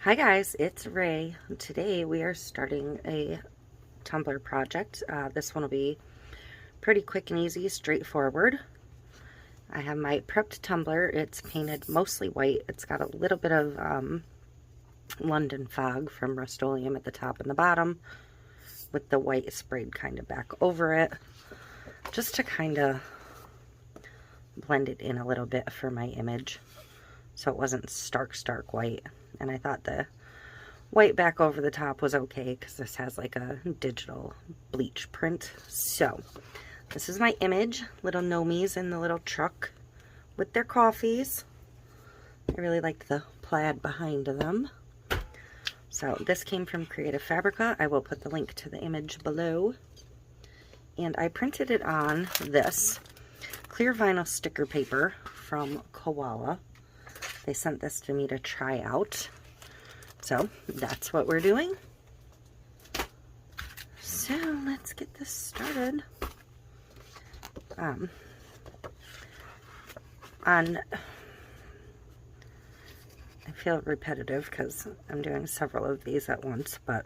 Hi guys, it's Ray. Today we are starting a tumbler project. This one will be pretty quick and easy, straightforward. I have my prepped tumbler. It's painted mostly white. It's got a little bit of London fog from Rust-Oleum at the top and the bottom, with the white sprayed kind of back over it, just to kind of blend it in a little bit for my image, so it wasn't stark white. And I thought the white back over the top was okay because this has like a digital bleach print. So this is my image, little Gnomes in the little truck with their coffees. I really liked the plaid behind them. So this came from Creative Fabrica. I will put the link to the image below. And I printed it on this clear vinyl sticker paper from Koala. They sent this to me to try out. So that's what we're doing. So let's get this started. I feel repetitive because I'm doing several of these at once, but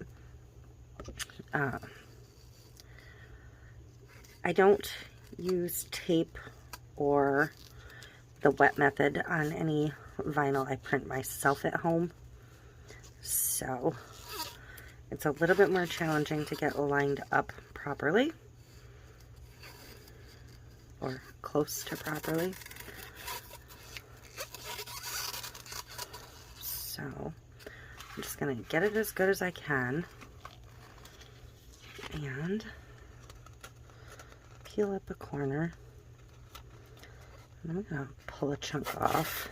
I don't use tape or the wet method on any vinyl I print myself at home, so it's a little bit more challenging to get lined up properly, or close to properly. So I'm just gonna get it as good as I can and peel up a corner. I'm gonna pull a chunk off.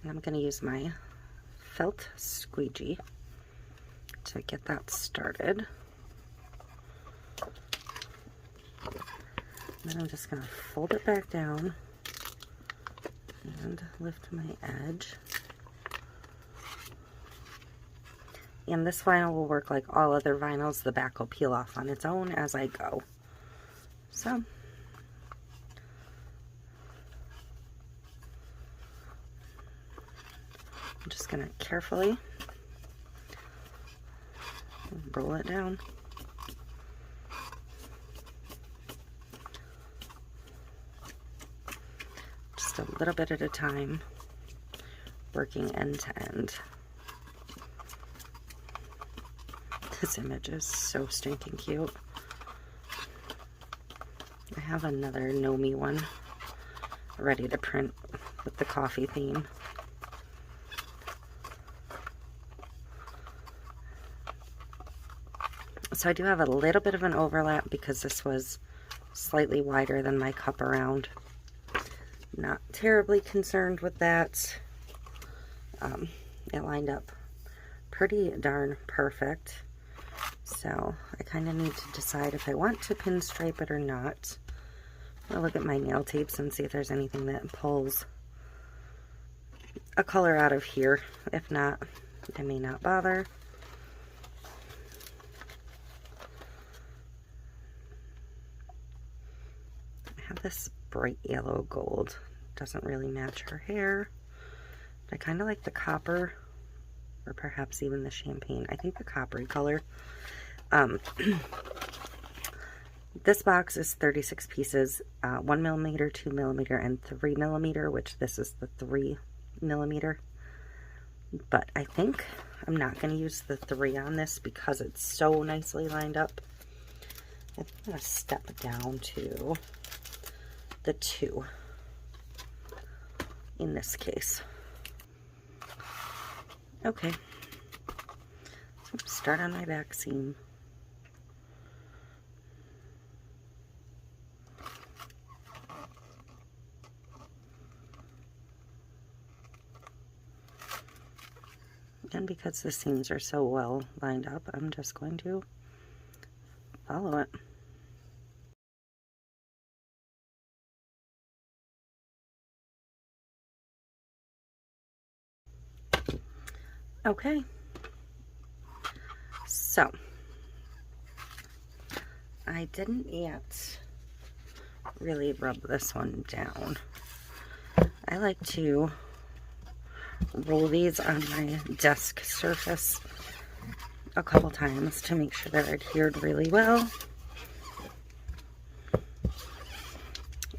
And I'm gonna use my felt squeegee to get that started. Then I'm just gonna fold it back down and lift my edge. And this vinyl will work like all other vinyls. The back will peel off on its own as I go. So I'm just going to carefully roll it down. Just a little bit at a time, working end to end. This image is so stinking cute. I have another Gnome one ready to print with the coffee theme. So I do have a little bit of an overlap because this was slightly wider than my cup around. Not terribly concerned with that. It lined up pretty darn perfect. So I kind of need to decide if I want to pinstripe it or not. I'll look at my nail tapes and see if there's anything that pulls a color out of here. If not, I may not bother. I have this bright yellow gold. Doesn't really match her hair. But I kind of like the copper, or perhaps even the champagne. I think the coppery color. This box is 36 pieces, 1mm, 2mm, and 3mm, which this is the 3mm. But I think I'm not going to use the 3 on this because it's so nicely lined up. I'm going to step down to the 2 in this case. Okay, so start on my back seam. And because the seams are so well lined up, I'm just going to follow it. Okay, so I didn't yet really rub this one down. I like to roll these on my desk surface a couple times to make sure they're adhered really well.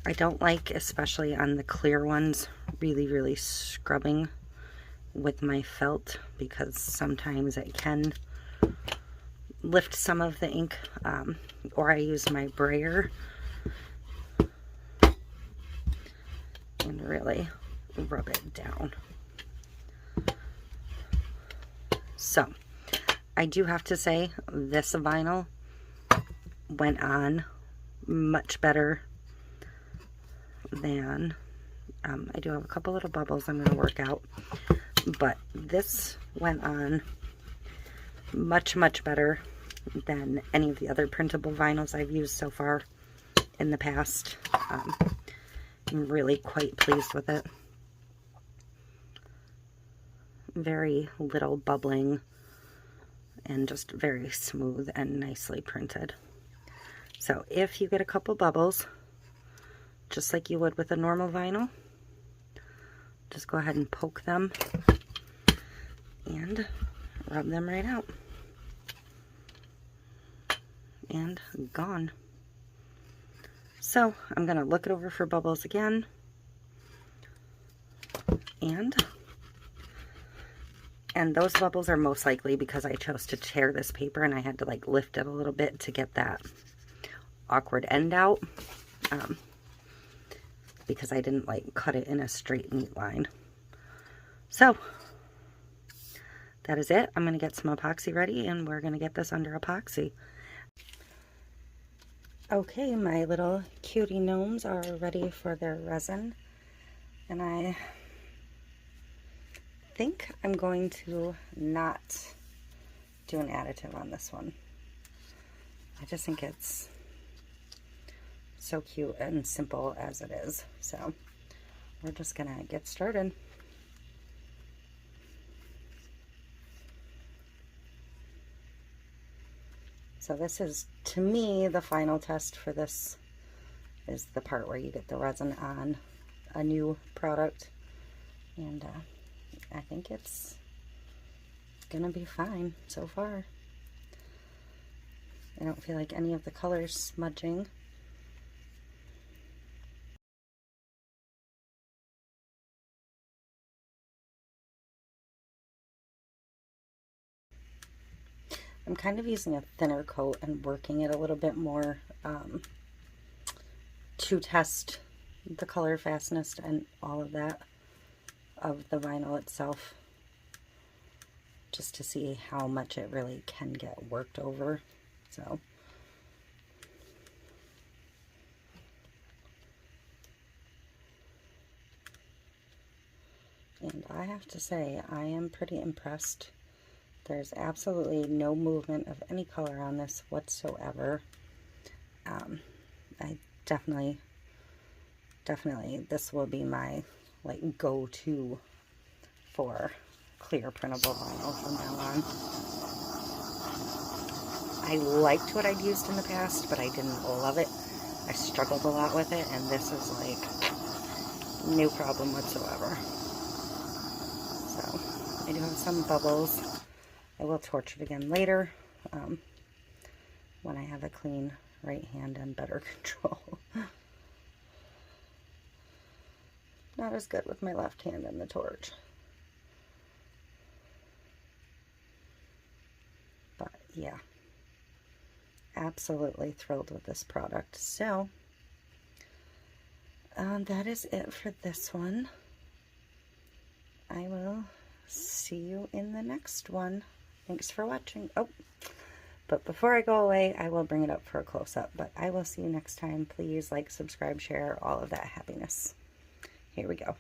I don't like, especially on the clear ones, really scrubbing with my felt, because sometimes it can lift some of the ink, or I use my brayer and really rub it down. So I do have to say this vinyl went on much better than, I do have a couple little bubbles I'm going to work out, but this went on much better than any of the other printable vinyls I've used so far in the past. I'm really quite pleased with it. Very little bubbling and just very smooth and nicely printed. So if you get a couple bubbles, just like you would with a normal vinyl, just go ahead and poke them and rub them right out. And gone. So I'm going to look it over for bubbles again. And those bubbles are most likely because I chose to tear this paper and I had to like lift it a little bit to get that awkward end out. Because I didn't like cut it in a straight neat line. So that is it. I'm going to get some epoxy ready and we're going to get this under epoxy. Okay, my little cutie gnomes are ready for their resin, and I think I'm going to not do an additive on this one. I just think it's so cute and simple as it is. So we're just gonna get started. So this is, to me, the final test for this is the part where you get the resin on a new product. And I think it's gonna be fine so far. I don't feel like any of the colors smudging. I'm kind of using a thinner coat and working it a little bit more to test the color fastness and all of that of the vinyl itself, just to see how much it really can get worked over. So and I have to say, I am pretty impressed. There's absolutely no movement of any color on this whatsoever. I definitely, this will be my like go-to for clear printable vinyl from now on. I liked what I'd used in the past, but I didn't love it. I struggled a lot with it, and this is like no problem whatsoever. So I do have some bubbles. I will torch it again later when I have a clean right hand and better control. Not as good with my left hand and the torch. But yeah, absolutely thrilled with this product. So that is it for this one. I will see you in the next one. Thanks for watching. Oh, but before I go away, I will bring it up for a close-up. But I will see you next time. Please like, subscribe, share, all of that happiness. Here we go.